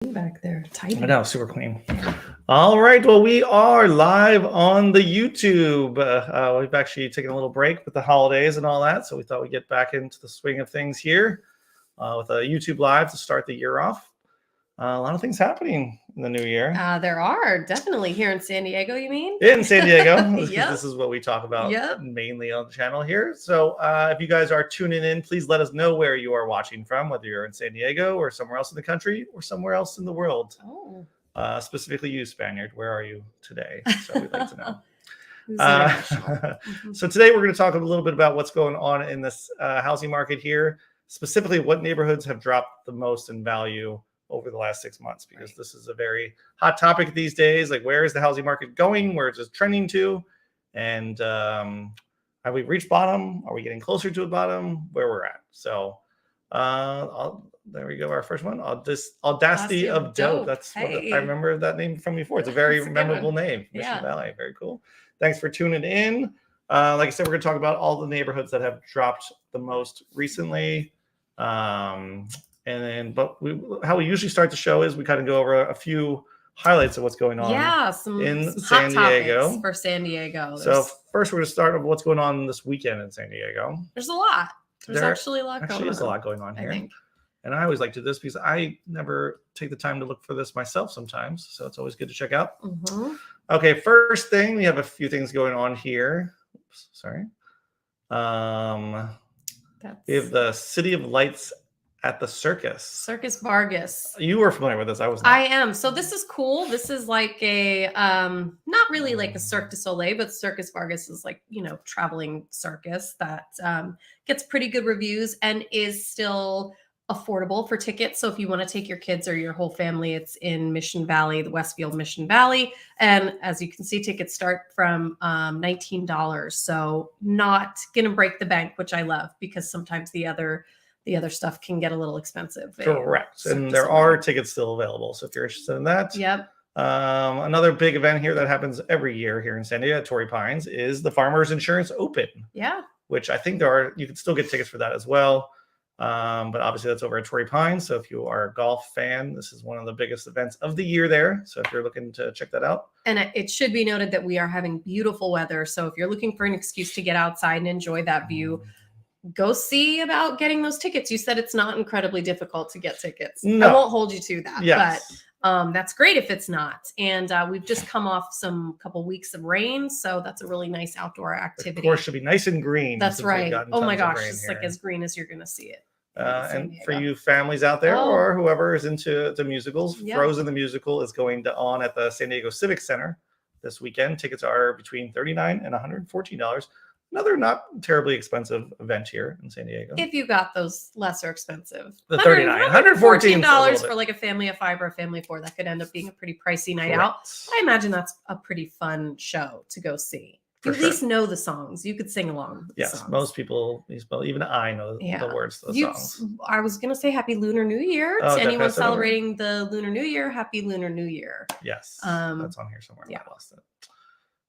back there. I Tidy. know, super clean. All right. Well, we are live on the YouTube. We've actually taken a little break with the holidays and all that. So we thought we'd get back into the swing of things here with a YouTube Live to start the year off. A lot of things happening in the new year. There are definitely here in San Diego, you mean? In San Diego, because Yep. this is what we talk about Yep. mainly on the channel here. So if you guys are tuning in, please let us know where you are watching from, whether you're in San Diego or somewhere else in the country or somewhere else in the world. Oh. Specifically you, Spaniard, where are you today? So we'd like to know. Who's international? So today we're going to talk a little bit about what's going on in this housing market here, specifically what neighborhoods have dropped the most in value over the last 6 months, because this is a very hot topic these days. Like, where is the housing market going? Where is it trending to? And have we reached bottom? Are we getting closer to a bottom? Where we're at? So there we go. Our first one, Audacity of Dope. That's what I remember that name from before. It's a very memorable name. Mission Valley. Very cool. Thanks for tuning in. Like I said, we're going to talk about all the neighborhoods that have dropped the most recently. How we usually start the show is we kind of go over a few highlights of what's going on in San Diego. For San Diego. So first, we're going to start with what's going on this weekend in San Diego. There's a lot. There's actually a lot going on. Actually, is a lot going on here. And I always like to do this because I never take the time to look for this myself sometimes. So it's always good to check out. Mm-hmm. Okay, first thing, we have a few things going on here. Oops, sorry. We have the City of Lights at the Circus. Circus Vargas. You were familiar with this. I was not. I am. So this is cool. This is like a not really like a Cirque du Soleil, but Circus Vargas is like, traveling circus that gets pretty good reviews and is still affordable for tickets. So if you want to take your kids or your whole family, it's in Mission Valley, the Westfield Mission Valley. And as you can see, tickets start from $19. So not gonna break the bank, which I love, because sometimes the other stuff can get a little expensive. Correct. And there are tickets still available. So if you're interested in that. Yep. Another big event here that happens every year here in San Diego at Torrey Pines is the Farmers Insurance Open. Yeah. Which I think you can still get tickets for that as well. But obviously that's over at Torrey Pines. So if you are a golf fan, this is one of the biggest events of the year there. So if you're looking to check that out. And it should be noted that we are having beautiful weather. So if you're looking for an excuse to get outside and enjoy that view, go see about getting those tickets. You said it's not incredibly difficult to get tickets. No. I won't hold you to that. Yes. But that's great if it's not. And we've just come off couple weeks of rain, so that's a really nice outdoor activity. Of course, should be nice and green. That's right. Oh my gosh, it's like as green as you're going to see it. And for you families out there or whoever is into the musicals, Frozen the Musical is going on at the San Diego Civic Center this weekend. Tickets are between $39 and $114. Another not terribly expensive event here in San Diego. If you got those lesser expensive. The $39, $114 for like a family of 5 or a family of 4. That could end up being a pretty pricey night out. I imagine that's a pretty fun show to go see. You at least know the songs. You could sing along with the songs. Most people, even I know the words to the songs. I was going to say Happy Lunar New Year. To anyone celebrating the Lunar New Year, Happy Lunar New Year. Yes, that's on here somewhere. I lost it.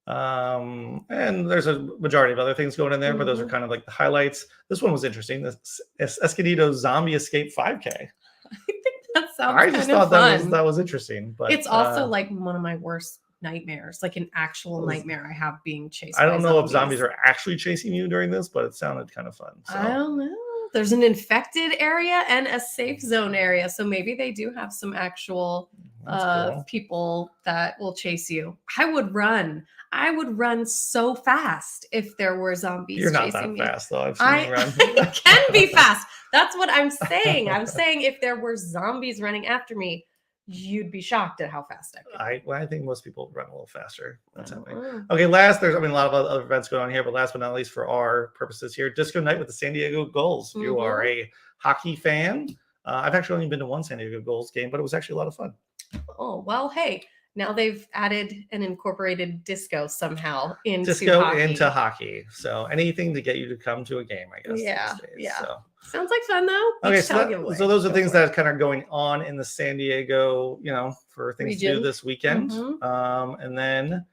And there's a majority of other things going in there, but those are kind of like the highlights. This one was interesting. This Escondido Zombie Escape 5K. I think that sounds I just thought that was interesting. But it's also like one of my worst nightmares, like an actual nightmare I have being chased. I don't know if zombies are actually chasing you during this, but it sounded kind of fun. So. I don't know. There's an infected area and a safe zone area. So maybe they do have some actual people that will chase you. I would run so fast if there were zombies chasing me. You're not that fast, though. I've seen you run. I can be fast. That's what I'm saying. I'm saying if there were zombies running after me, you'd be shocked at how fast I could. I think most people run a little faster. That's happening. Okay, there's a lot of other events going on here, but last but not least for our purposes here, Disco Night with the San Diego Gulls. If you are a hockey fan, I've actually only been to one San Diego Gulls game, but it was actually a lot of fun. Oh, well, hey, now they've added and incorporated disco somehow into hockey. So anything to get you to come to a game, I guess. Yeah. So. Sounds like fun though. Okay, so those are things that kind of going on in the San Diego, for things to do this weekend. And then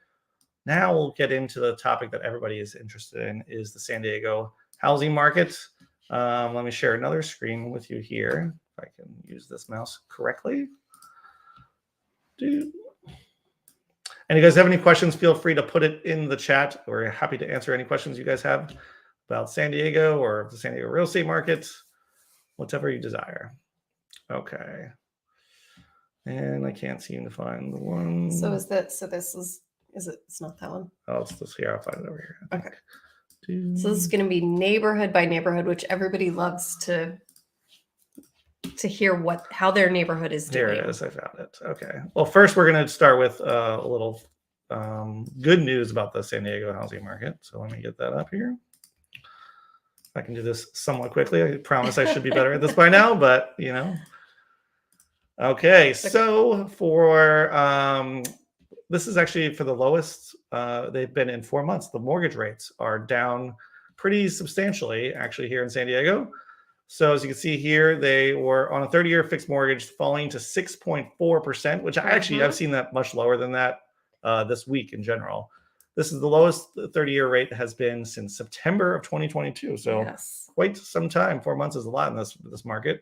now we'll get into the topic that everybody is interested in, is the San Diego housing market. Let me share another screen with you here, if I can use this mouse correctly. And you guys have any questions, feel free to put it in the chat. We're happy to answer any questions you guys have about San Diego or the San Diego real estate market, whatever you desire. Okay. And I can't seem to find the one. So is it, it's not that one. Oh, it's this here. I'll find it over here. Okay. So this is going to be neighborhood by neighborhood, which everybody loves to hear how their neighborhood is doing. Here it is. I found it. Okay. Well, first we're going to start with a little good news about the San Diego housing market. So let me get that up here. I can do this somewhat quickly. I promise I should be better at this by now, but you know. Okay. So for this is actually for the lowest they've been in 4 months. The mortgage rates are down pretty substantially actually here in San Diego. So as you can see here, they were on a 30-year fixed mortgage falling to 6.4%, which I've seen that much lower than that this week in general. This is the lowest 30-year rate has been since September of 2022. So quite some time. 4 months is a lot in this market.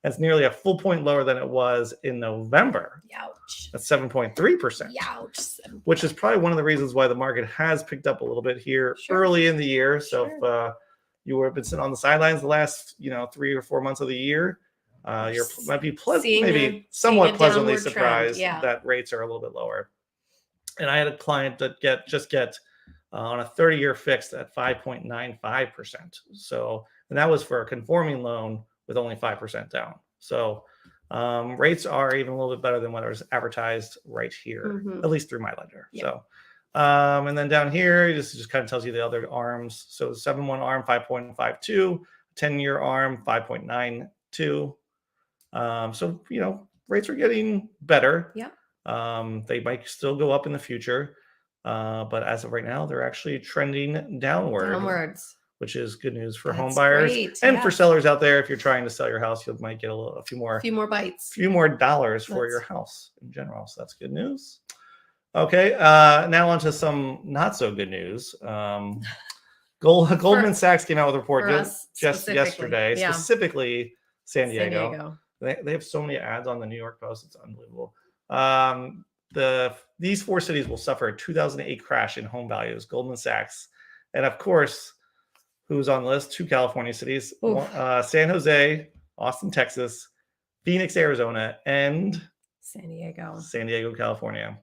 That's nearly a full point lower than it was in November. Ouch. That's 7.3%. Ouch. Which is probably one of the reasons why the market has picked up a little bit here early in the year. So if you have been sitting on the sidelines the last 3 or 4 months of the year, you might be somewhat pleasantly surprised that rates are a little bit lower. And I had a client that just get on a 30-year fixed at 5.95%. So, and that was for a conforming loan with only 5% down. So rates are even a little bit better than what was advertised right here, at least through my lender. So, and then down here, this just kind of tells you the other arms. So 7-1 arm, 5.52, 10-year arm, 5.92. So, rates are getting better. Yeah. They might still go up in the future. But as of right now, they're actually trending downwards. Which is good news for home buyers and for sellers out there. If you're trying to sell your house, you might get a few more bites, a few more dollars for your house in general. So that's good news. Okay, now on to some not so good news. Goldman Sachs came out with a report just yesterday, specifically San Diego. They have so many ads on the New York Post; it's unbelievable. These 4 cities will suffer a 2008 crash in home values. Goldman Sachs, and of course, who's on the list? 2 California cities: San Jose, Austin, Texas, Phoenix, Arizona, and San Diego, California.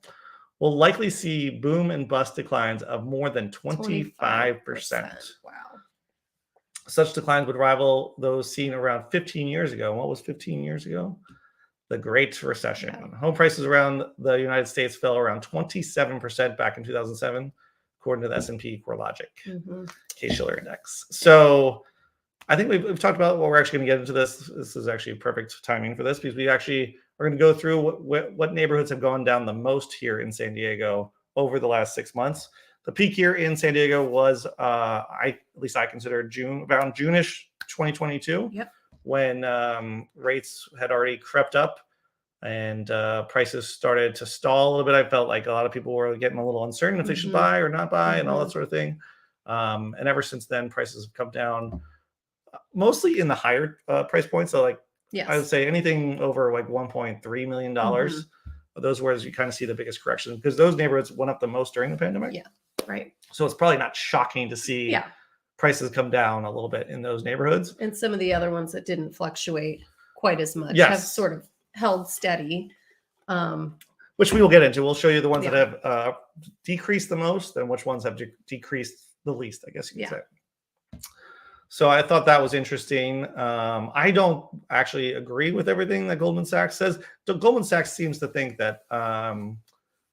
Will likely see boom and bust declines of more than 25%. Wow. Such declines would rival those seen around 15 years ago. What was 15 years ago? The Great Recession. Yeah. Home prices around the United States fell around 27% back in 2007, according to the S&P CoreLogic Case-Shiller Index. So I think we've talked about what we're actually going to get into this. This is actually perfect timing for this because we actually are going to go through what neighborhoods have gone down the most here in San Diego over the last 6 months. The peak here in San Diego was, at least I consider around June-ish 2022, when rates had already crept up and prices started to stall a little bit. I felt like a lot of people were getting a little uncertain if they should buy or not buy and all that sort of thing. And ever since then, prices have come down mostly in the higher price points. So I would say anything over like $1.3 million. Those where you kind of see the biggest correction because those neighborhoods went up the most during the pandemic. Yeah, right. So it's probably not shocking to see prices come down a little bit in those neighborhoods. And some of the other ones that didn't fluctuate quite as much have sort of held steady. Which we will get into. We'll show you the ones that have decreased the most and which ones have decreased the least, I guess you could say. So I thought that was interesting. I don't actually agree with everything that Goldman Sachs says. Goldman Sachs seems to think that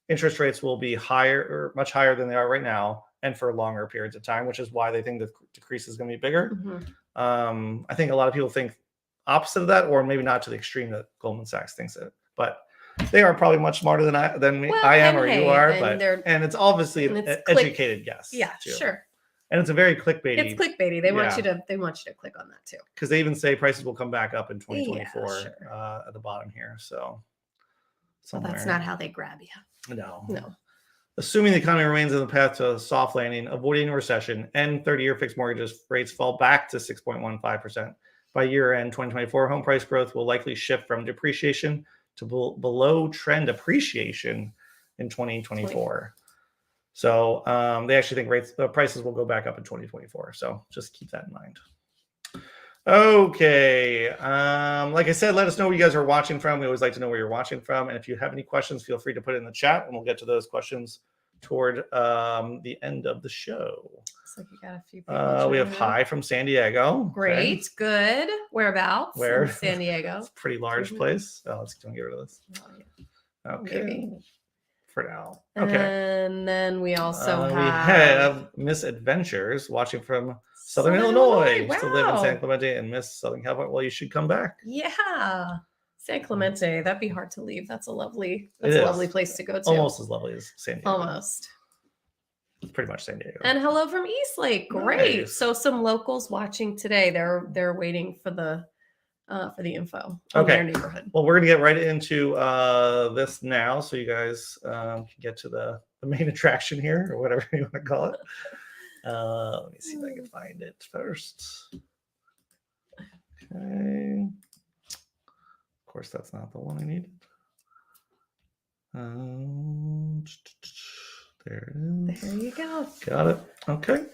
interest rates will be higher or much higher than they are right now and for longer periods of time, which is why they think the decrease is going to be bigger. I think a lot of people think opposite of that, or maybe not to the extreme that Goldman Sachs thinks it. But they are probably much smarter than I am or you are. And it's obviously an educated guess. Yeah, too. Sure. And it's a very clickbaity. It's clickbaity. They want you to click on that too. Because they even say prices will come back up in 2024 at the bottom here. So that's not how they grab you. No. Assuming the economy remains on the path to a soft landing, avoiding a recession, and 30-year fixed mortgages rates fall back to 6.15%. By year end 2024, home price growth will likely shift from depreciation to below trend appreciation in 2024. So they actually think prices will go back up in 2024. So just keep that in mind. Okay. Like I said, let us know where you guys are watching from. We always like to know where you're watching from. And if you have any questions, feel free to put it in the chat and we'll get to those questions toward the end of the show. Looks like you got a few people. We have hi from San Diego. Great. Okay. Good. Whereabouts? Where? In San Diego. It's a pretty large place. Oh, let's get rid of this. Okay. Maybe. For now. Okay. And then we also we have Miss Adventures watching from Southern Illinois. Wow. To live in San Clemente and miss Southern California. Well, you should come back. Yeah. San Clemente. That'd be hard to leave. That's a lovely place to go to. Almost as lovely as San Diego. Almost. It's pretty much San Diego. And hello from Eastlake. Great. Nice. So some locals watching today. They're waiting for the info on Okay. their neighborhood. Well, we're gonna get right into this now, so you guys can get to the main attraction here, or whatever you want to call it. Let me see if I can find it first. Okay. Of course, that's not the one I needed. There it is. There you go. Got it. Okay.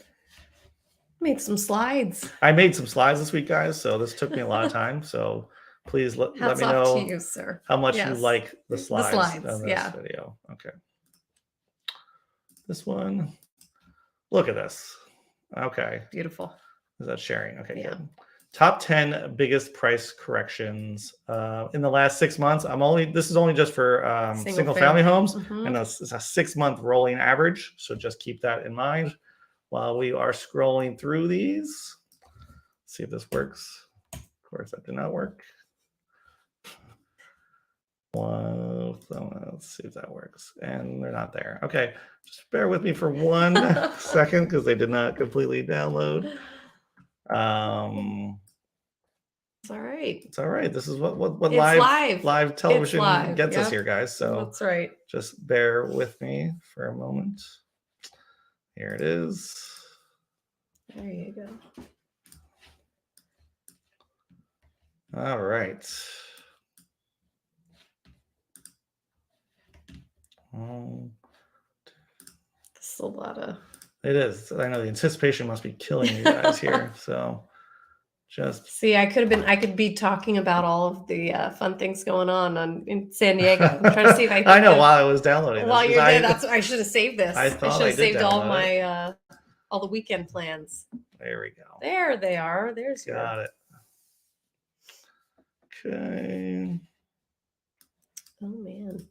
Made some slides. I made some slides this week, guys, so this took me a lot of time. So please let me Hats know off to you, sir. how much you Yes. like the slides, slides, on this yeah. video. Okay. This one. Look at this. Okay. Beautiful. Is that sharing? Okay, Yeah. good. Top 10 biggest price corrections in the last 6 months. This is only just for single family homes, Mhm. and it's a 6-month rolling average. So just keep that in mind while we are scrolling through these. Let's see if this works. Of course, that did not work. Let's see if that works. And they're not there. Okay, just bear with me for 1 second because they did not completely download. It's all right. It's all right. This is what It's live television live, gets us yep. here, guys. So That's right. just bear with me for a moment. Here it is. There you go. All right. This is a lot of. It is. I know the anticipation must be killing you guys here. So just See, I could be talking about all of the fun things going on in San Diego. I'm trying to see if I can. I know while I was downloading this. While you're 'cause there, I should have saved this. I thought should I have did saved all download my all the weekend plans. There we go. There they are. There's your. Got it. Okay. Oh man.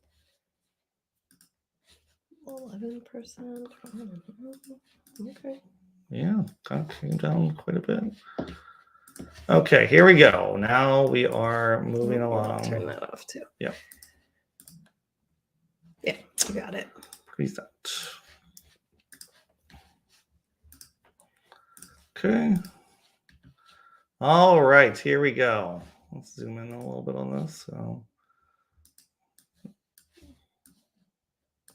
11%. Okay. Yeah, came down quite a bit. Okay, here we go. Now we are moving along. Turn that off too. Yep. Yeah, you got it. Preset. Okay. All right, here we go. Let's zoom in a little bit on this. So.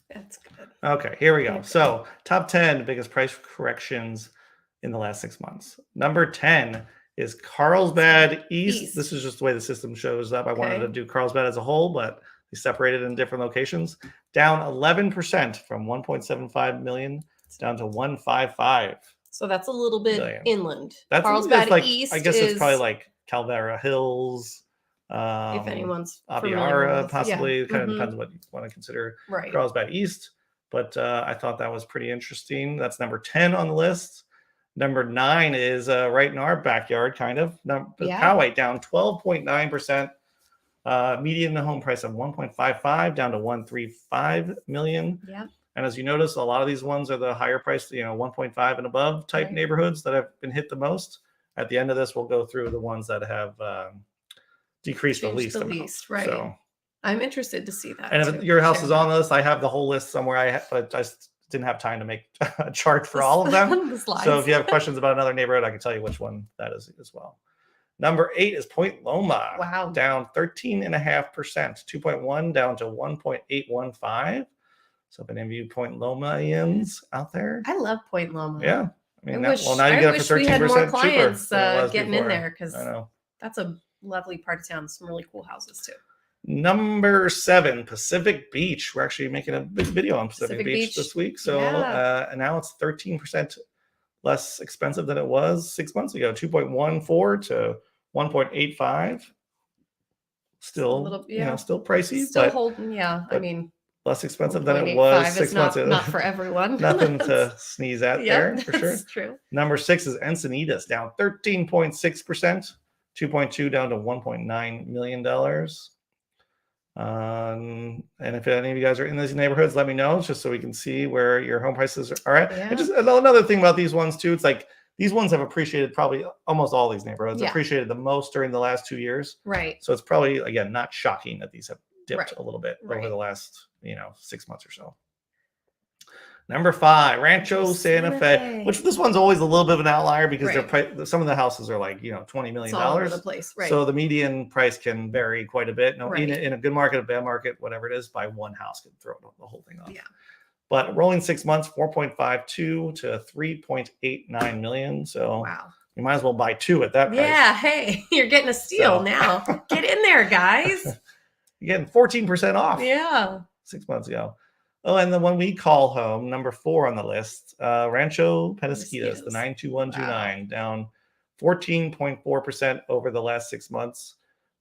That's good. Okay, here we go. So, top 10 biggest price corrections in the last 6 months. Number 10 is Carlsbad East. This is just the way the system shows up. I wanted to do Carlsbad as a whole, but they separated in different locations. Down 11% from 1.75 million down to 155. So that's a little bit inland. That's Carlsbad like, East. I guess it's probably like Calvera Hills. If anyone's Abiara, possibly. Yeah. It kind of depends on what you want to consider Carlsbad East. But I thought that was pretty interesting. That's number 10 on the list. Number 9 is right in our backyard, kind of. Poway down 12.9%. Median home price of 1.55 down to 135 million. Yeah. And as you notice, a lot of these ones are the higher price, 1.5 and above type neighborhoods that have been hit the most. At the end of this, we'll go through the ones that have decreased the least. Right. So I'm interested to see that. And if your house is on the list, I have the whole list somewhere. But I didn't have time to make a chart for all of them. So if you have questions about another neighborhood, I can tell you which one that is as well. Number 8 is Point Loma. Wow. Down 13.5%, 2.1 down to 1.815. So if any of you Point Lomaians out there. I love Point Loma. Yeah. I mean, now you I get it wish for 13% we had more cheaper clients than it was getting before. in there because I know. that's a lovely part of town. Some really cool houses too. Number 7, Pacific Beach. We're actually making a big video on Pacific Beach this week. So and now it's 13% less expensive than it was 6 months ago. 2.14 to 1.85. Still, still pricey, still holding. Yeah, I mean, less expensive than it was 6 months ago. Not for everyone. Nothing to sneeze at there, for sure. That's true. Number 6 is Encinitas, down 13.6%, 2.2 down to $1.9 million. And if any of you guys are in these neighborhoods, let me know, just so we can see where your home prices are at. And just another thing about these ones too, it's like these ones have appreciated, probably almost all these neighborhoods appreciated the most during the last 2 years. Right. So it's probably, again, not shocking that these have dipped a little bit over the last 6 months or so. Number 5, Rancho Santa Fe, which this one's always a little bit of an outlier because some of the houses are like $20 million. All over the place, right? So the median price can vary quite a bit. In a good market, a bad market, whatever it is, by one house can throw the whole thing off. Yeah. But rolling 6 months, 4.52 to 3.89 million. So you might as well buy 2 at that price. Yeah, hey, you're getting a steal now. Get in there, guys. You're getting 14% off. Yeah. 6 months ago. Oh, and the one we call home, number 4 on the list, Rancho Penasquitos, the 92129, down 14.4% over the last 6 months.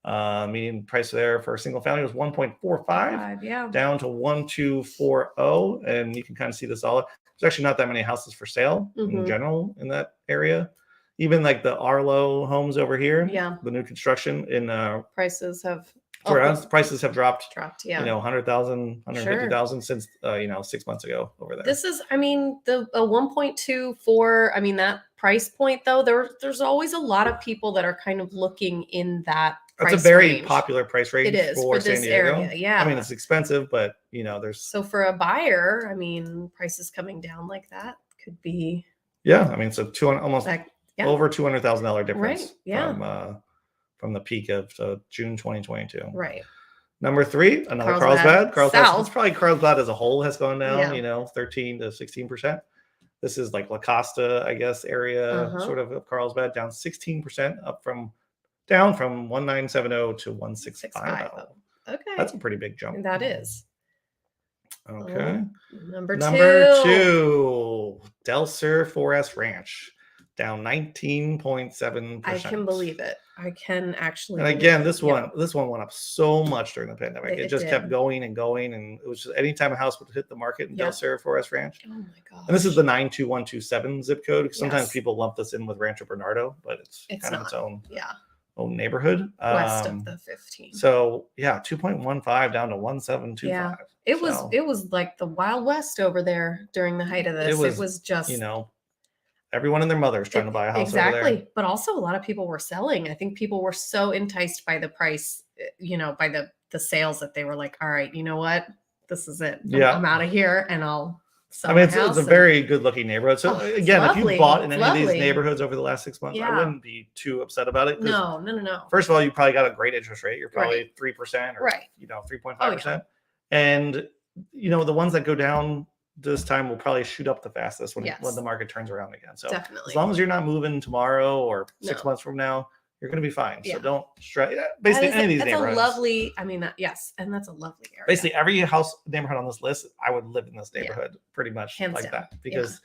Median price there for a single family was 1.45, down to 1.240, and you can kind of see this all. There's actually not that many houses for sale in general in that area. Even like the Arlo homes over here, the new construction in prices have. Prices have dropped. 100,000, 150,000 since 6 months ago over there. This is, I mean, the 1.24. I mean, that price point though, there's always a lot of people that are kind of looking in that. That's a very popular price range. It is for this San Diego. area. Yeah. I mean, it's expensive, but there's. So for a buyer, I mean, prices coming down like that could be. Yeah, I mean, it's a almost over $200,000 difference. Right. Yeah. From the peak of June 2022. Right. Number 3, another Carlsbad. It's probably Carlsbad as a whole has gone down, 13 to 16%. This is like La Costa, I guess, area sort of Carlsbad, down 16%, down from 1970 to 1650. Okay. That's a pretty big jump. That is. Okay. Number 2, Del Sur 4S Ranch. Down 19.7%. I can believe it. I can actually. And again, this one went up so much during the pandemic. It just kept going and going, and it was just anytime a house would hit the market in Del Sur 4S Ranch. Oh my god! And this is the 92127 zip code. Sometimes people lump this in with Rancho Bernardo, but it's kind of its own neighborhood west of the 15. So 2.15 down to 1725. Yeah, it was like the Wild West over there during the height of this. It was just everyone and their mother is trying to buy a house over there. But also a lot of people were selling. I think people were so enticed by the price, by the sales, that they were like, all right, you know what? This is it. I'm out of here and I'll sell my house. It's a very good looking neighborhood. So again, if you bought in any of these neighborhoods over the last 6 months, I wouldn't be too upset about it. No. First of all, you probably got a great interest rate. You're probably 3% or 3.5%. And the ones that go down this time will probably shoot up the fastest when the market turns around again. So definitely, as long as you're not moving tomorrow or 6 months from now, you're going to be fine. So don't stress. Basically, any of these neighborhoods. That's a lovely. I mean, yes, and that's a lovely area. Basically, every neighborhood on this list, I would live in this neighborhood pretty much hands like down. that because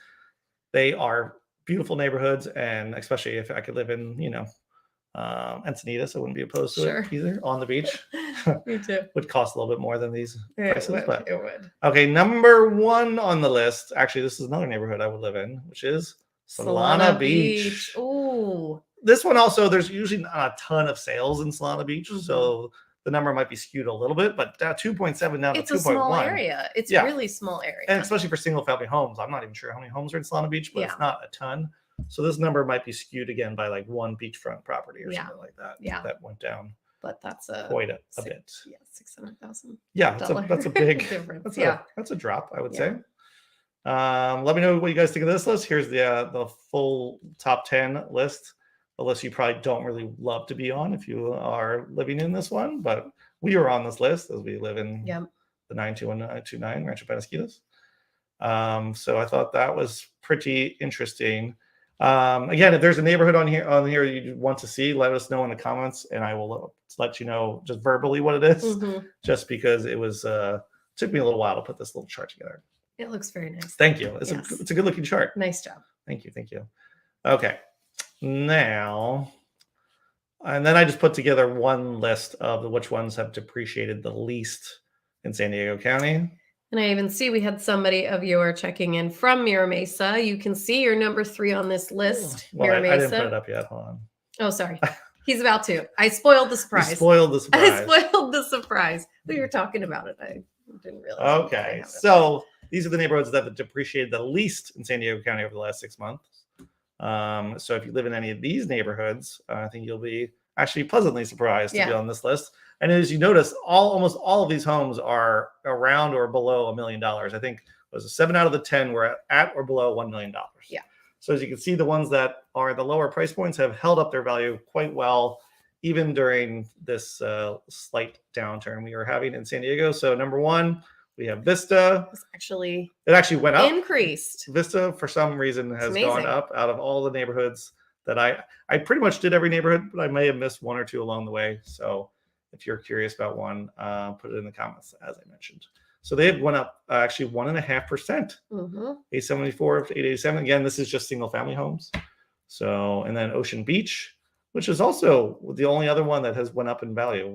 they are beautiful neighborhoods, and especially if I could live in Encinitas, I wouldn't be opposed to it either. On the beach. Me too. Would cost a little bit more than these prices, but it would. Okay, number 1 on the list. Actually, this is another neighborhood I would live in, which is Solana Beach. Ooh. This one also, there's usually not a ton of sales in Solana Beach, so the number might be skewed a little bit, but 2.7 down to 2.1. It's a small area. It's a really small area. And especially for single family homes. I'm not even sure how many homes are in Solana Beach, but it's not a ton. So this number might be skewed again by like one beachfront property or something like that. Yeah. That went down. But that's quite a bit. Yeah, $600,000. Yeah, that's a big difference. That's a drop, I would say. Let me know what you guys think of this list. Here's the full top 10 list. A list you probably don't really love to be on if you are living in this one, but we are on this list as we live in the 92129 Rancho Penasquitos. So I thought that was pretty interesting. Again, if there's a neighborhood on here you want to see, let us know in the comments, and I will let you know just verbally what it is. Mhm. Just because it was took me a little while to put this little chart together. It looks very nice. Thank you. It's Yes. a good looking chart. Nice job. Thank you. Thank you. Okay. Now, and then I just put together one list of which ones have depreciated the least in San Diego County. And I even see we had somebody of your checking in from Mira Mesa. You can see you're number 3 on this list, Well, Mira I didn't put it Mesa. up yet. Hold on. Oh, sorry. He's about to. I spoiled the You surprise. spoiled the surprise. I spoiled the surprise. We were talking about it. I didn't realize. I Okay, have it. so these are the neighborhoods that have depreciated the least in San Diego County over the last 6 months. So if you live in any of these neighborhoods, I think you'll be actually pleasantly surprised to be Yeah. on this list. And as you notice, almost all of these homes are around or below $1 million. I think it was 7 out of the 10 were at or below $1 million. Yeah. So as you can see, the ones that are the lower price points have held up their value quite well, even during this slight downturn we are having in San Diego. So number 1, we have Vista. It's actually It actually went up. increased. Vista, for some reason, has gone amazing. up out of all the neighborhoods that I pretty much did every neighborhood, but I may have missed 1 or 2 along the way. So if you're curious about one, put it in the comments, as I mentioned. So they have went up actually 1.5%, Mm-hmm. 874 to 887. Again, this is just single family homes. So, and then Ocean Beach, which is also the only other one that has went up in value,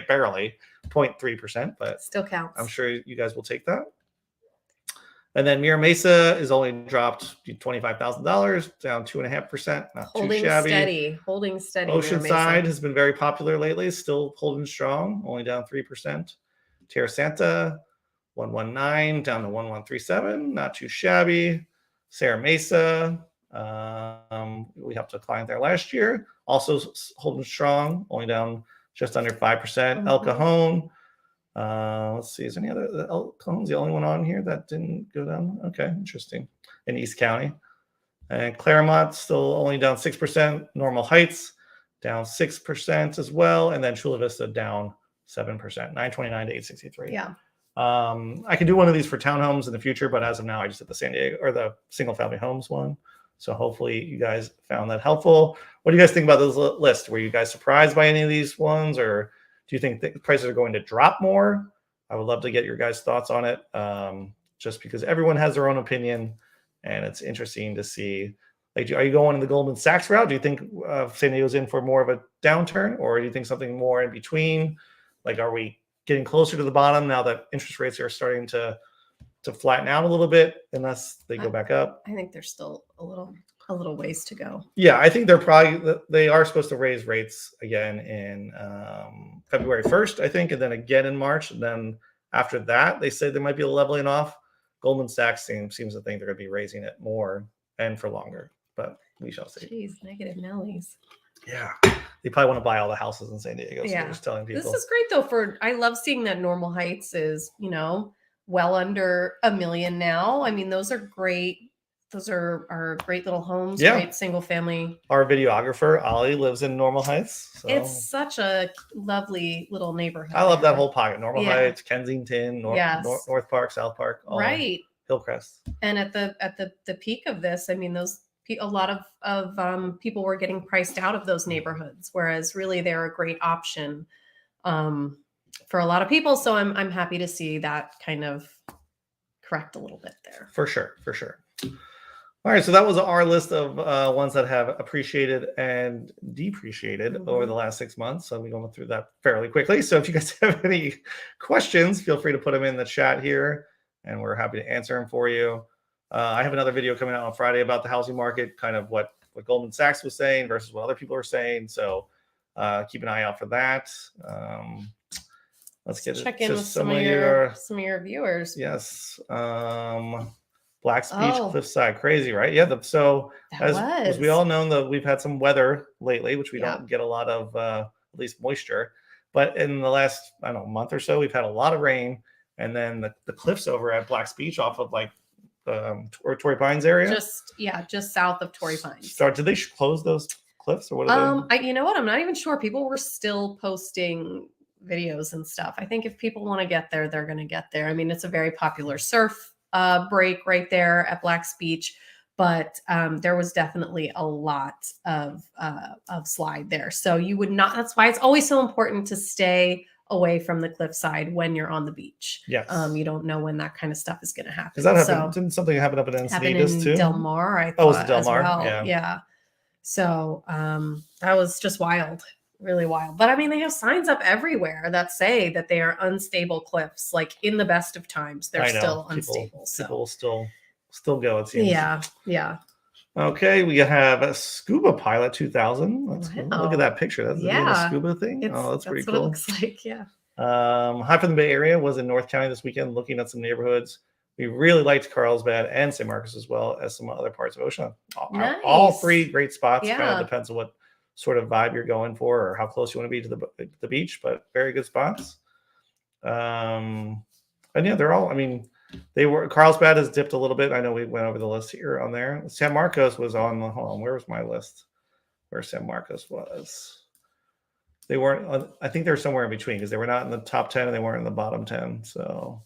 barely 0.3%, but Still counts. I'm sure you guys will take that. And then Mira Mesa is only dropped $25,000, down 2.5%. Not holding too shabby. steady. Holding steady. Mira Oceanside Mesa. has been very popular lately, still holding strong, only down 3%. Terra Santa, 119 down to 1137, not too shabby. Serra Mesa, we helped a client there last year, also holding strong, only down just under 5%. El Mhm. Cajon, let's see, is any other El Cajon's the only one on here that didn't go down? Okay, interesting. In East County. And Claremont still only down 6%. Normal Heights down 6% as well. And then Chula Vista down 7%, 929 to 863. Yeah. I can do one of these for townhomes in the future, but as of now, I just did the San Diego or the single family homes one. So hopefully you guys found that helpful. What do you guys think about this list? Were you guys surprised by any of these ones, or do you think the prices are going to drop more? I would love to get your guys' thoughts on it, just because everyone has their own opinion, and it's interesting to see. Like, are you going in the Goldman Sachs route? Do you think San Diego's in for more of a downturn, or do you think something more in between? Like, are we getting closer to the bottom now that interest rates are starting to flatten out a little bit, unless they go back up? I think there's still a little ways to go. Yeah, I think they are supposed to raise rates again in February 1st, I think, and then again in March. And then after that, they say there might be a leveling off. Goldman Sachs seems to think they're going to be raising it more and for longer, but we shall see. Jeez, negative Nellies. Yeah, they probably want to buy all the houses in San Diego. So Yeah. they're just telling people. This is great though. I love seeing that Normal Heights is, well under $1 million now. I mean, those are great. Those are great little homes. Yeah. Great single family. Our videographer Ali lives in Normal Heights. So It's such a lovely little neighborhood. I love that there. whole pocket: Normal Yeah. Heights, Kensington, Yes. North Park, South Park, all Right. Hillcrest. And at the peak of this, I mean, a lot of people were getting priced out of those neighborhoods, whereas really they're a great option for a lot of people. So I'm happy to see that kind of correct a little bit there. For sure. All right, so that was our list of ones that have appreciated and depreciated over the last 6 months. So we're going through that fairly quickly. So if you guys have any questions, feel free to put them in the chat here, and we're happy to answer them for you. I have another video coming out on Friday about the housing market, kind of what Goldman Sachs was saying versus what other people are saying. So keep an eye out for that. Let's Check in with some of your viewers. Yes. Black's Beach, Oh. Cliffside, crazy, right? Yeah. So That as we was. all know, we've had some weather lately, which we Yeah. don't get a lot of, at least moisture. But in the last, I don't know, month or so, we've had a lot of rain, and then the cliffs over at Black's Beach, off of like or Torrey Pines area, just south of Torrey Pines. Did they close those cliffs, or what? You know what? I'm not even sure. People were still posting videos and stuff. I think if people want to get there, they're going to get there. I mean, it's a very popular surf break right there at Black's Beach. but there was definitely a lot of slide there. So you would not. That's why it's always so important to stay away from the cliffside when you're on the beach. Yes. You don't know when that kind of stuff is going to happen. Does that happen? So, Didn't something happen up in Encinitas in too? Del Mar, I thought. Oh, was it Del as Mar? well. Yeah. So that was just wild, really wild. But I mean, they have signs up everywhere that say that they are unstable cliffs. Like in the best of times, they're still unstable. People will still go, it seems. Yeah. Okay, we have a Scuba Pilot 2000. Let's look at that picture. That's the scuba thing. That's pretty cool. What it looks like. Yeah. Hi from the Bay Area. Was in North County this weekend, looking at some neighborhoods. We really liked Carlsbad and San Marcos as well as some other parts of Ocean. All three great spots. Kind of depends on what sort of vibe you're going for or how close you want to be to the beach, but very good spots. And yeah, they're all. I mean. Carlsbad has dipped a little bit. I know we went over the list here on there. San Marcos was on the home. Where was my list? Where San Marcos was? They weren't. I think they were somewhere in between because they were not in the top 10 and they weren't in the bottom 10. So,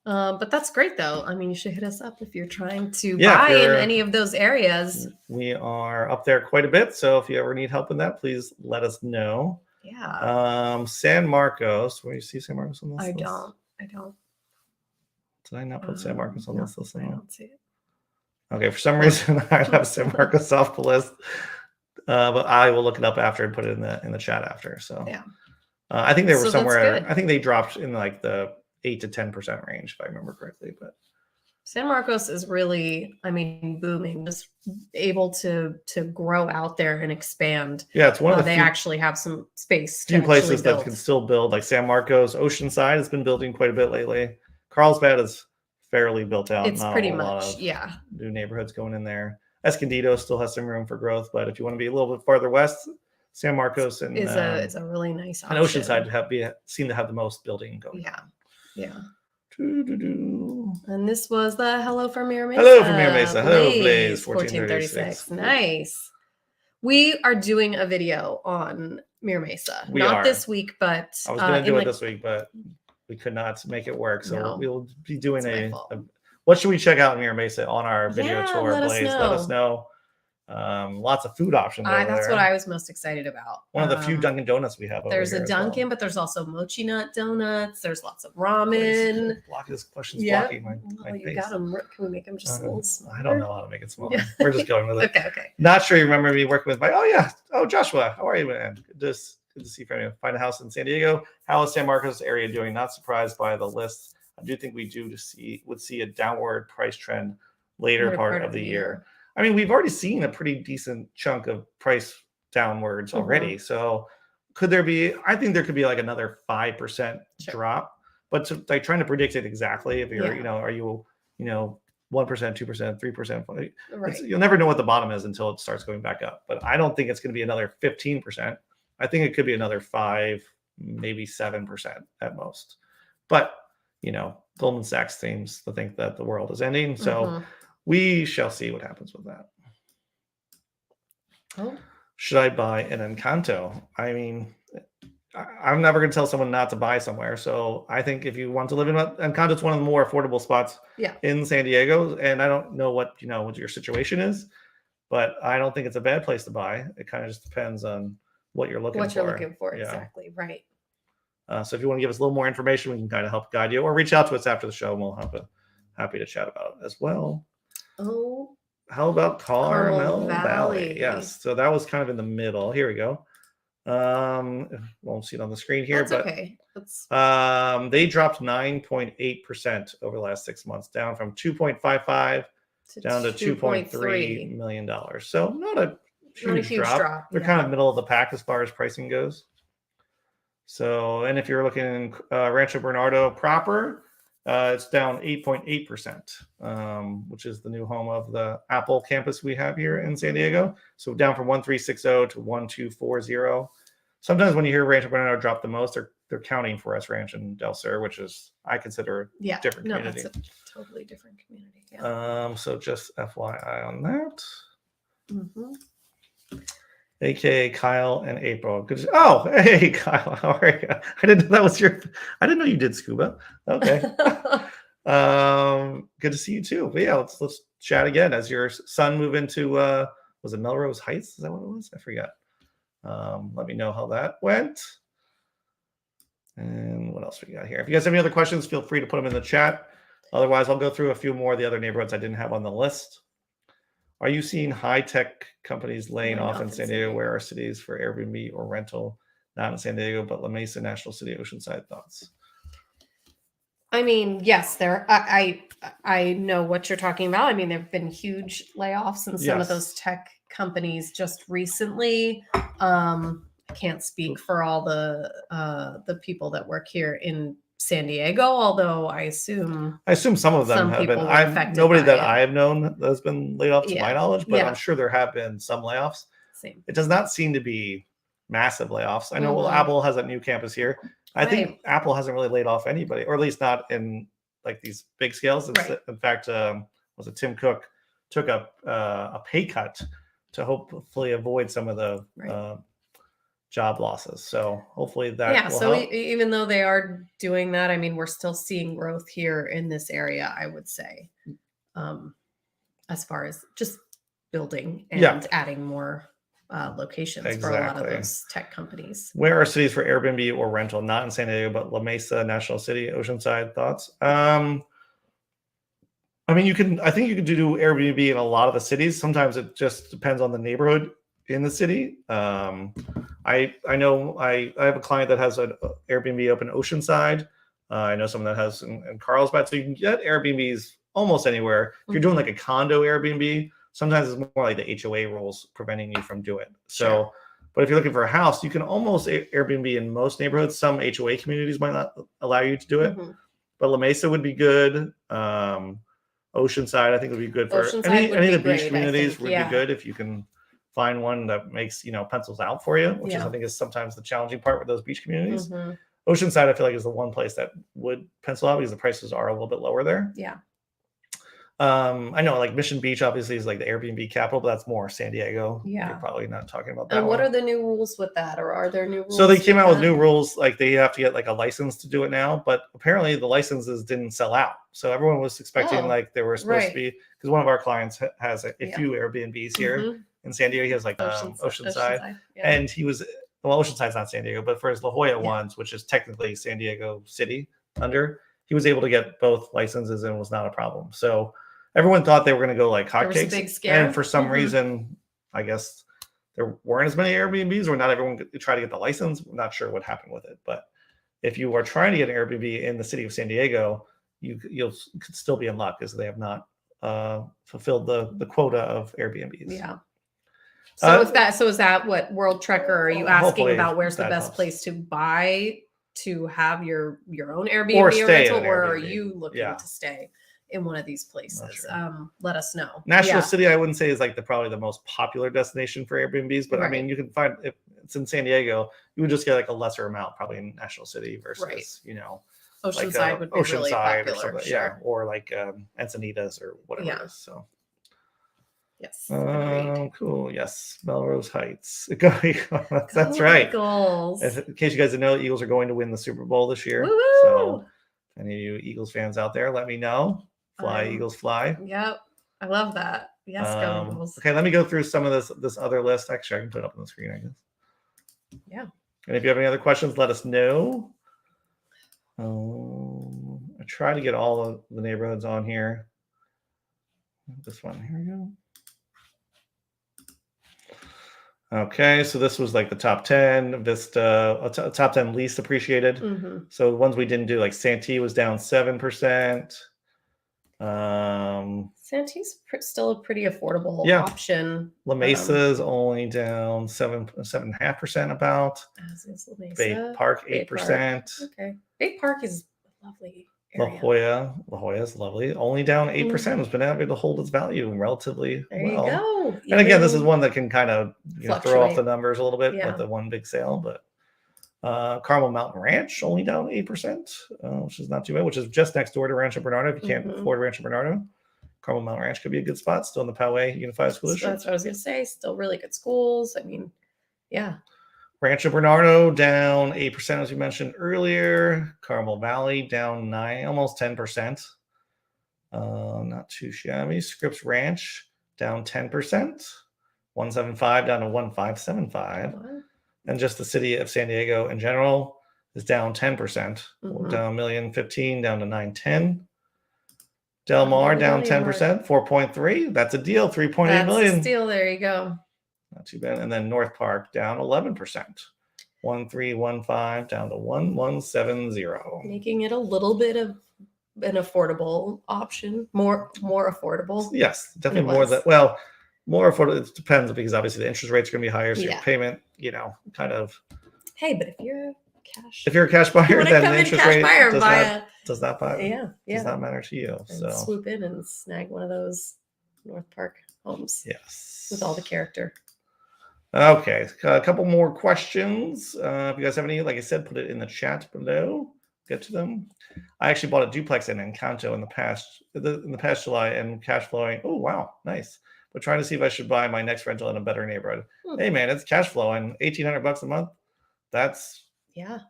but that's great though. I mean, you should hit us up if you're trying to buy in any of those areas. We are up there quite a bit. So if you ever need help in that, please let us know. Yeah. San Marcos. Where do you see San Marcos on this list? I don't. Did I not put San Marcos on this list? I don't see it. Okay, for some reason I have San Marcos off the list, but I will look it up after and put it in the chat after. So yeah, I think they were somewhere. I think they dropped in like the 8 to 10% range, if I remember correctly. But San Marcos is really, I mean, booming. Just able to grow out there and expand. Yeah, it's one of the they actually have some space. Few places that can still build, like San Marcos. Oceanside has been building quite a bit lately. Carlsbad is fairly built out. It's pretty much, new neighborhoods going in there. Escondido still has some room for growth, but if you want to be a little bit farther west, San Marcos and it's a really nice option. And Oceanside seem to have the most building going. Yeah. And this was the Hello from Mira Mesa. Hello from Mira Mesa. Hello, Blaze 1436. Nice. We are doing a video on Mira Mesa. Not this week, but I was going to do it this week, but we could not make it work. So we'll be doing what should we check out in Mira Mesa on our video tour, Blaze? Let us know. Lots of food options. That's what I was most excited about. One of the few Dunkin' Donuts we have. There's a Dunkin', but there's also mochi nut donuts. There's lots of ramen. This question's blocking my face. You got them. Can we make them just a little smaller? I don't know how to make it smaller. We're just going with it. Okay. Not sure you remember me working with Joshua. How are you, man? Good to see you. Find a house in San Diego. How is San Marcos area doing? Not surprised by the list. I do think we would see a downward price trend later part of the year. I mean, we've already seen a pretty decent chunk of price downwards already. So could there be? I think there could be like another 5% drop. But trying to predict it exactly, if you're, are you, 1%, 2%, 3%? Right. You'll never know what the bottom is until it starts going back up. But I don't think it's going to be another 15%. I think it could be another 5, maybe 7% at most. But Goldman Sachs seems to think that the world is ending. So we shall see what happens with that. Oh. Should I buy an Encanto? I mean, I'm never going to tell someone not to buy somewhere. So I think if you want to live in Encanto, it's one of the more affordable spots in San Diego. And I don't know what your situation is, but I don't think it's a bad place to buy. It kind of just depends on what you're looking for. Exactly. Right. So if you want to give us a little more information, we can kind of help guide you, or reach out to us after the show and we'll happy to chat about it as well. Oh, how about Carmel Valley? Yes. So that was kind of in the middle. Here we go. Won't see it on the screen here, but okay. They dropped 9.8% over the last 6 months, down from 2.55 down to $2.3 million. So not a huge drop. They're kind of middle of the pack as far as pricing goes. So, and if you're looking in Rancho Bernardo proper, it's down 8.8%, which is the new home of the Apple campus we have here in San Diego. So down from 1360 to 1240. Sometimes when you hear Rancho Bernardo drop the most, they're counting Forest Ranch and Del Sur, which is I consider a different community. That's a totally different community. Yeah. So just FYI on that. Mm-hmm. AKA Kyle and April. Good. Oh, hey Kyle, how are you? I didn't know you did scuba. Okay. Good to see you too. But yeah, let's chat again as your son move into was it Melrose Heights? Is that what it was? I forget. Let me know how that went. And what else we got here? If you guys have any other questions, feel free to put them in the chat. Otherwise, I'll go through a few more of the other neighborhoods I didn't have on the list. Are you seeing high-tech companies laying off in San Diego? Where are cities for Airbnb or rental? Not in San Diego, but La Mesa, National City, Oceanside. Thoughts? I mean, yes, I know what you're talking about. I mean, there've been huge layoffs in some of those tech companies just recently. I can't speak for all the people that work here in San Diego, although I assume some of them have been. Nobody that I have known has been laid off to my knowledge, but I'm sure there have been some layoffs. Same. It does not seem to be massive layoffs. I know Apple has a new campus here. I think Apple hasn't really laid off anybody, or at least not in like these big scales. In fact, was it Tim Cook took a pay cut to hopefully avoid some of the job losses. So hopefully that will help. Even though they are doing that, I mean, we're still seeing growth here in this area, I would say, as far as just building and adding more locations for a lot of those tech companies. Where are cities for Airbnb or rental? Not in San Diego, but La Mesa, National City, Oceanside. Thoughts? I mean, I think you can do Airbnb in a lot of the cities. Sometimes it just depends on the neighborhood in the city. I know I have a client that has an Airbnb up in Oceanside. I know someone that has in Carlsbad. So you can get Airbnbs almost anywhere. If you're doing like a condo Airbnb, sometimes it's more like the HOA rules preventing you from doing it. So, but if you're looking for a house, you can almost Airbnb in most neighborhoods. Some HOA communities might not allow you to do it, but La Mesa would be good. Oceanside, I think, would be good for any of the beach communities. Would be good if you can find one that makes pencils out for you, which I think is sometimes the challenging part with those beach communities. Oceanside, I feel like, is the one place that would pencil out because the prices are a little bit lower there. Yeah. I know like Mission Beach obviously is like the Airbnb capital, but that's more San Diego. Yeah. You're probably not talking about that. And what are the new rules with that? Or are there new rules? So they came out with new rules, like they have to get like a license to do it now, but apparently the licenses didn't sell out. So everyone was expecting like they were supposed to be, because one of our clients has a few Airbnbs here in San Diego. He has like Oceanside. And he was, well, Oceanside's not San Diego, but for his La Jolla ones, which is technically San Diego City he was able to get both licenses and was not a problem. So everyone thought they were going to go like hotcakes, and for some reason, I guess there weren't as many Airbnbs, or not everyone tried to get the license. I'm not sure what happened with it, but if you are trying to get an Airbnb in the city of San Diego, you could still be in luck because they have not fulfilled the quota of Airbnbs. Yeah. So is that what World Trekker? Are you asking about where's the best place to buy to have your own Airbnb or rental, or are you looking to stay in one of these places? Let us know. National City, I wouldn't say is like probably the most popular destination for Airbnbs, but I mean, you can find, if it's in San Diego, you would just get like a lesser amount probably in National City versus Oceanside like, would be really popular, or something, or like Encinitas or whatever it is. So yes, cool. Yes, Melrose Heights. That's right. Eagles. In case you guys didn't know, the Eagles are going to win the Super Bowl this year. Woo-hoo! So any of you Eagles fans out there, let me know. Fly, Eagles, fly. Yep. I love that. Yes, go Eagles. Okay, let me go through some of this other list. Actually, I can put it up on the screen, I guess. Yeah. And if you have any other questions, let us know. I try to get all of the neighborhoods on here. This one, here we go. Okay, so this was like the top 10, Vista, top 10 least appreciated. So the ones we didn't do, like Santee was down 7%. Santee's still a pretty affordable option. La Mesa is only down 7.5% about. As is La Mesa. Bay Park, 8%. Okay. Bay Park is lovely. La Jolla is lovely. Only down 8%. Has been able to hold its value relatively there well. You go. And again, this is one that can kind of throw off the numbers a little bit with the one big sale. But Carmel Mountain Ranch only down 8%, which is not too bad. Which is just next door to Rancho Bernardo. If you can't afford Rancho Bernardo, Carmel Mountain Ranch could be a good spot. Still in the Poway Unified School District. That's what I was going to say. Still really good schools. I mean, yeah. Rancho Bernardo down 8%, as you mentioned earlier. Carmel Valley down 9%, almost 10%. Not too shabby. Scripps Ranch down 10%. 175 down to 1575. What? And just the city of San Diego in general is down 10%. Mhm. Down 1,015,000 down to 910. Del Mar Never down got any more. 10%, 4.3. That's a deal, 3.8 That's a million. steal. There you go. Not too bad. And then North Park down 11%. 1,315 down to 1,170. Making it a little bit of an affordable option, more affordable. Yes, definitely it more was. than well, more affordable. It depends because obviously the interest rates are going to be higher, so your Yeah. payment, kind of. Hey, but if you're a cash, If you're a cash you buyer, wanna then come the in interest cash rate buyer and does buy not does not buy, does not matter to you. and So swoop in and snag one of those North Park homes yes, with all the character. Okay, a couple more questions. If you guys have any, like I said, put it in the chat below. Get to them. I actually bought a duplex in Encanto in the past July and cash flowing. Oh wow, nice. But trying to see if I should buy my next rental in a better neighborhood. Hey man, it's cash flowing, $1,800 a month. That's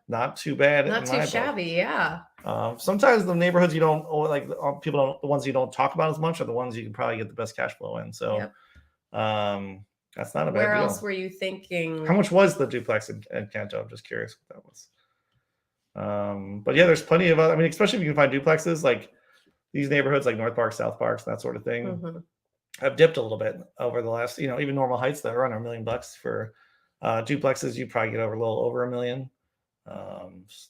not too bad. Not too shabby. Yeah. Sometimes the neighborhoods you don't the ones you don't talk about as much are the ones you can probably get the best cash flow in. So, that's not a bad deal. Where else were you thinking? How much was the duplex in Canto? I'm just curious what that was. But yeah, there's plenty of. I mean, especially if you can find duplexes like these neighborhoods, like North Park, South Parks, that sort of thing, have dipped a little bit over the last. Even Normal Heights that are under $1 million for duplexes, you probably get a little over $1 million.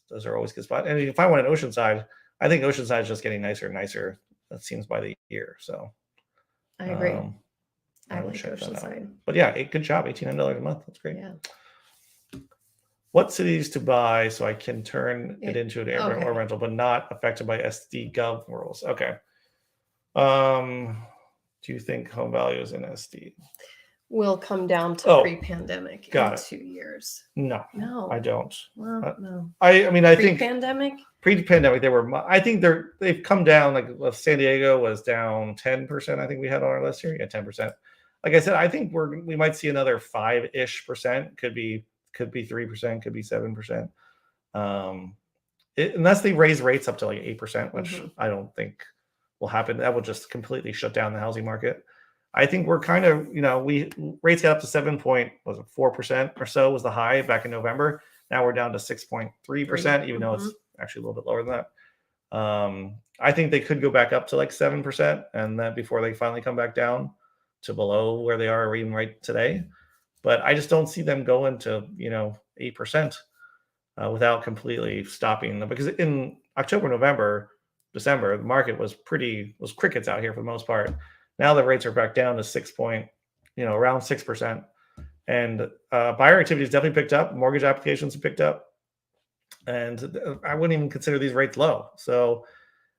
Those are always good spots. And if I went in Oceanside, I think Oceanside is just getting nicer and nicer. That seems by the year. So I agree. I like Oceanside. But yeah, good job. $1,800 a month. That's great. Yeah. What cities to buy so I can turn it into an Airbnb or rental, but not affected by SD Gov rules? Okay. Do you think home values in SD will come down to pre-pandemic in 2 years? No, I don't. Well, no. I mean, I think pre-pandemic they were. I think they've come down. Like San Diego was down 10%. I think we had on our list here. Yeah, 10%. Like I said, I think we might see another 5-ish%. Could be 3%. Could be 7%. Unless they raise rates up to like 8%, which I don't think will happen. That would just completely shut down the housing market. I think we're kind of, rates got up to 4% or so was the high back in November. Now we're down to 6.3%, even though it's actually a little bit lower than that. I think they could go back up to like 7%, and then before they finally come back down to below where they are even right today. But I just don't see them going to 8% without completely stopping them, because in October, November, December, the market was crickets out here for the most part. Now the rates are back down to around 6%, and buyer activity has definitely picked up. Mortgage applications have picked up, and I wouldn't even consider these rates low. So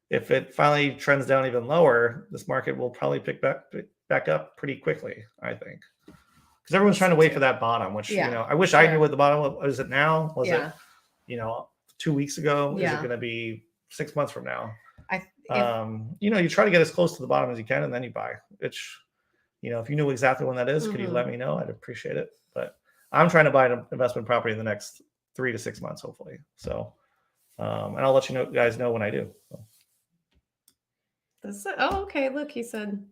if it finally trends down even lower, this market will probably pick back up pretty quickly, I think. Because everyone's trying to wait for that bottom, which I wish I knew what the bottom was. Is it now? Was it 2 weeks ago? Is it going to be 6 months from now? You try to get as close to the bottom as you can, and then you buy. Which, if you knew exactly when that is, could you let me know? I'd appreciate it. But I'm trying to buy an investment property in the next 3 to 6 months, hopefully. So, and I'll let you guys know when I do. So. Okay. Look, he said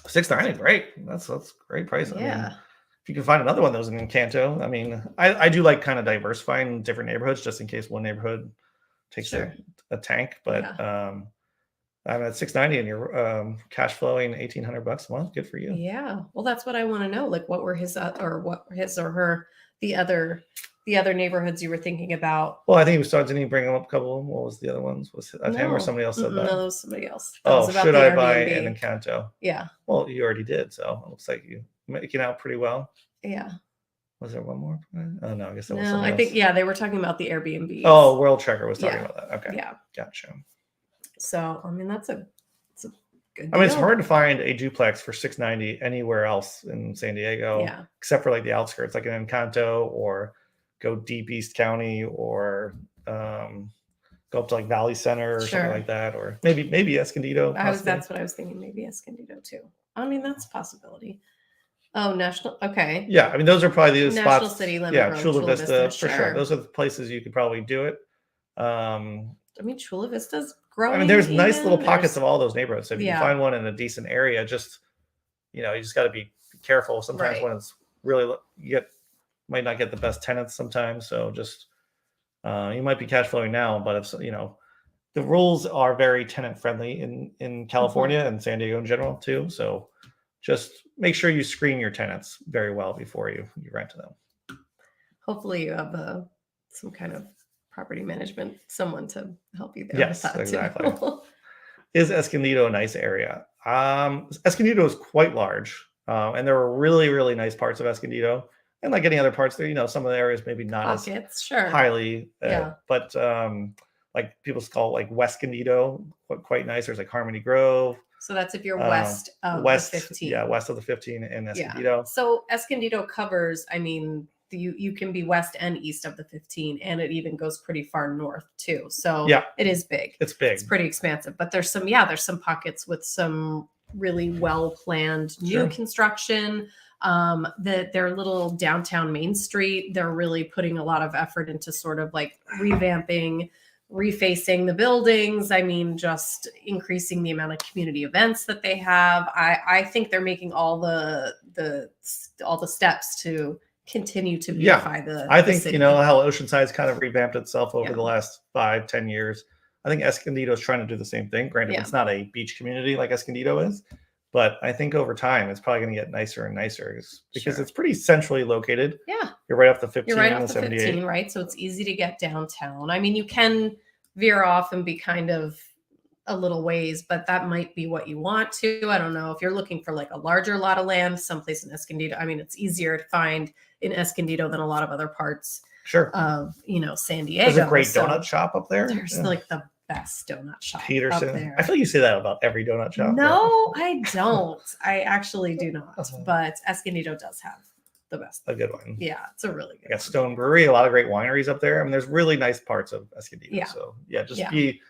$690. Great. That's great price. Yeah. I mean, if you can find another one that was in Encanto, I mean, I do like kind of diversifying different neighborhoods just in case one neighborhood takes a tank. But I'm at $690 and you're cash flowing $1,800 a month. Good for you. Yeah. Well, that's what I want to know. Like, what were his or her the other neighborhoods you were thinking about? Well, I think didn't he bring up a couple of them? What was the other ones? Was it him or somebody else said that? No, that was somebody else. Should I buy an Encanto? Yeah. Well, you already did, so it looks like you making out pretty well. Yeah. Was there one more? Oh no, I guess that was. No, I think they were talking about the Airbnb. Oh, World Tracker was talking about that. Okay. Yeah. Gotcha. So I mean, it's a good deal. I mean, it's hard to find a duplex for $690 anywhere else in San Diego, except for like the outskirts, like in Encanto, or go deep East County, or go up to like Valley Center or something like that, or maybe Escondido. That's what I was thinking. Maybe Escondido too. I mean, that's a possibility. Oh, National. Okay. Yeah, I mean, those are probably the spots. National City, Lemon Grove, Chula Vista for sure. Those are the places you could probably do it. I mean, Chula Vista's growing. I mean, there's nice even. little pockets There's- of all those neighborhoods. So if you Yeah. can find one in a decent area, just you just got to be careful. Sometimes Right. when it's really might not get the best tenants sometimes. So just you might be cash flowing now, but if the rules are very tenant friendly in California and San Diego in general too. So just make sure you screen your tenants very well before you rent to them. Hopefully you have some kind of property management, someone to help you there. Yes, with that exactly. Too. Is Escondido a nice area? Escondido is quite large, and there are really, really nice parts of Escondido. And like any other parts, there, some of the areas maybe not as Pockets, sure. highly, Yeah. but like people call it like West Candido, quite nice. There's like Harmony Grove. So that's if you're west of west, the 15. yeah, west of the 15 in Escondido. Yeah. So Escondido covers, I mean, you can be west and east of the 15, and it even goes pretty far north too. So yeah, it is big. It's big. It's pretty expansive, but there's some pockets with some really well planned new Sure. construction. Their little downtown Main Street, they're really putting a lot of effort into sort of like revamping, refacing the buildings. I mean, just increasing the amount of community events that they have. I think they're making all the steps to continue to beautify the I think city. how Oceanside's kind of revamped itself over Yeah. the last 5-10 years. I think Escondido is trying to do the same thing. Granted, Yeah. it's not a beach community like Escondido is, but I think over time it's probably going to get nicer and nicer because Sure. it's pretty centrally located. Yeah. You're right off the 15 You're right and off the the 78. 15, right? So it's easy to get downtown. I mean, you can veer off and be kind of a little ways, but that might be what you want to. I don't know. If you're looking for like a larger lot of land, someplace in Escondido, I mean, it's easier to find in Escondido than a lot of other parts Sure. of, San Diego. There's a great So donut shop up there. There's Yeah. like the best donut shop up Peterson. there. I feel like you say that about every donut shop. No, I don't. I actually do not. Uh-huh. But Escondido does have the best. A good one. Yeah, it's a really good I got one. Stone Brewery, a lot of great wineries up there. I mean, there's really nice parts of Escondido. Yeah. So yeah, just Yeah. be,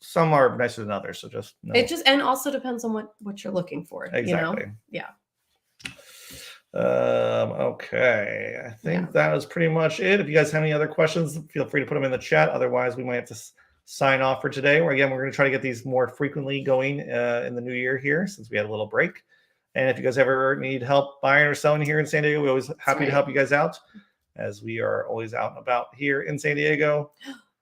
some are nicer than others. So just know. It just and also depends on what you're looking for. Exactly. Yeah. Okay. I think that was pretty much it. If you guys have any other questions, feel free to put them in the chat. Otherwise, we might have to sign off for today. We're going to try to get these more frequently going in the new year here, since we had a little break. And if you guys ever need help buying or selling here in San Diego, we're always happy to help you guys out, as we are always out and about here in San Diego.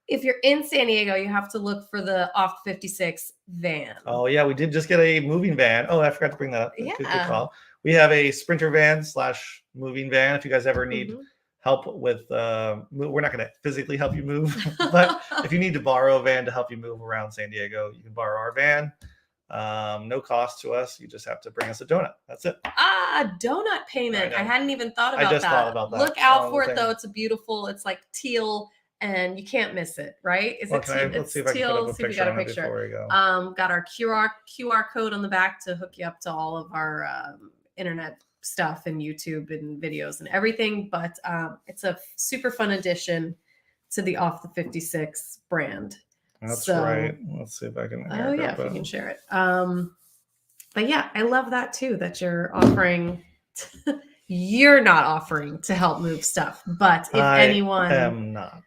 If you're in San Diego, you have to look for the Off 56 van. Oh yeah, we did just get a moving van. Oh, I forgot to bring that up. Yeah. Good call. We have a Sprinter van / moving van. If you guys ever need help with, we're not going to physically help you move, but if you need to borrow a van to help you move around San Diego, you can borrow our van. No cost to us. You just have to bring us a donut. That's it. Donut payment. I I know. hadn't even thought I about just that. thought about that. Look out for thing. it though. It's it's like teal and you can't miss it, right? Is it teal? Let's see if I can put up a See if we picture got a on it picture. before we go. Got our QR code on the back to hook you up to all of our internet stuff and YouTube and videos and everything. But it's a super fun addition to the Off the 56 brand. That's So- right. Let's see if I can. Oh yeah, if you can share it. But yeah, I love that too, that you're offering. You're not offering to help move stuff, but if anyone am not.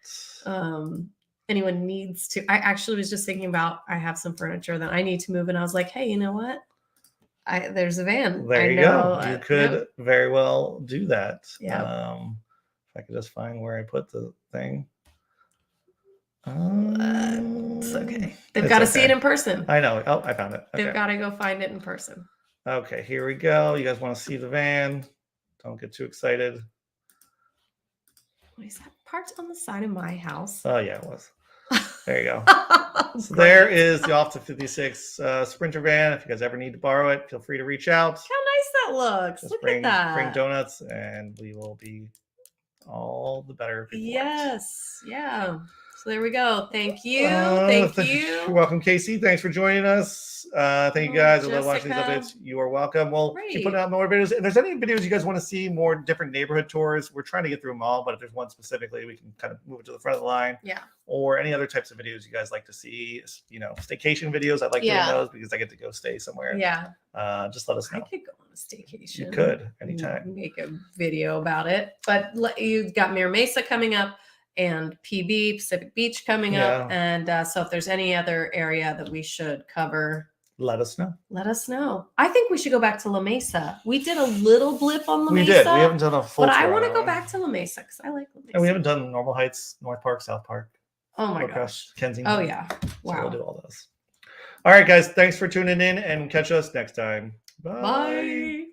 anyone needs to, I actually was just thinking about, I have some furniture that I need to move, and I was like, hey, you know what? There's a van. There you go. You could yep. very well do that. Yeah. If I could just find where I put the thing. It's okay. They've It's got to see okay. it in person. I know. Oh, I found it. They've Okay. got to go find it in person. Okay, here we go. You guys want to see the van? Don't get too excited. What is that part on the side of my house? Oh yeah, it was. There you go. So there is the Off to 56 Sprinter van. If you guys ever need to borrow it, feel free to reach out. How nice that looks. Just Look bring at that. bring donuts, and we will be all the better. For it. Yes. Yeah. So there we go. Thank you. You're Thank you. welcome, Casey. Thanks for joining us. Thank you guys. I love watching these Jessica. updates. You are welcome. We'll keep Great. putting out more videos. If there's any videos you guys want to see, more different neighborhood tours, we're trying to get through them all. But if there's one specifically, we can kind of move it to the front of the line. Yeah. Or any other types of videos you guys like to see. Staycation videos. I like doing Yeah. those because I get to go stay somewhere. Yeah. Just let us I know. could go on a staycation. You could and anytime. make a video about it. But you've got Mira Mesa coming up and PB, Pacific Beach coming up. Yeah. And so if there's any other area that we should cover, Let us know. let us know. I think we should go back to La Mesa. We did a little blip on La We Mesa. did. We haven't done a full but I tour want on to that go one. back to La Mesa because I like La Mesa. And we haven't done Normal Heights, North Park, South Park. Oh my Across gosh. Kensington. Oh yeah. So Wow. we'll do all those. All right, guys. Thanks for tuning in and catch us next time. Bye.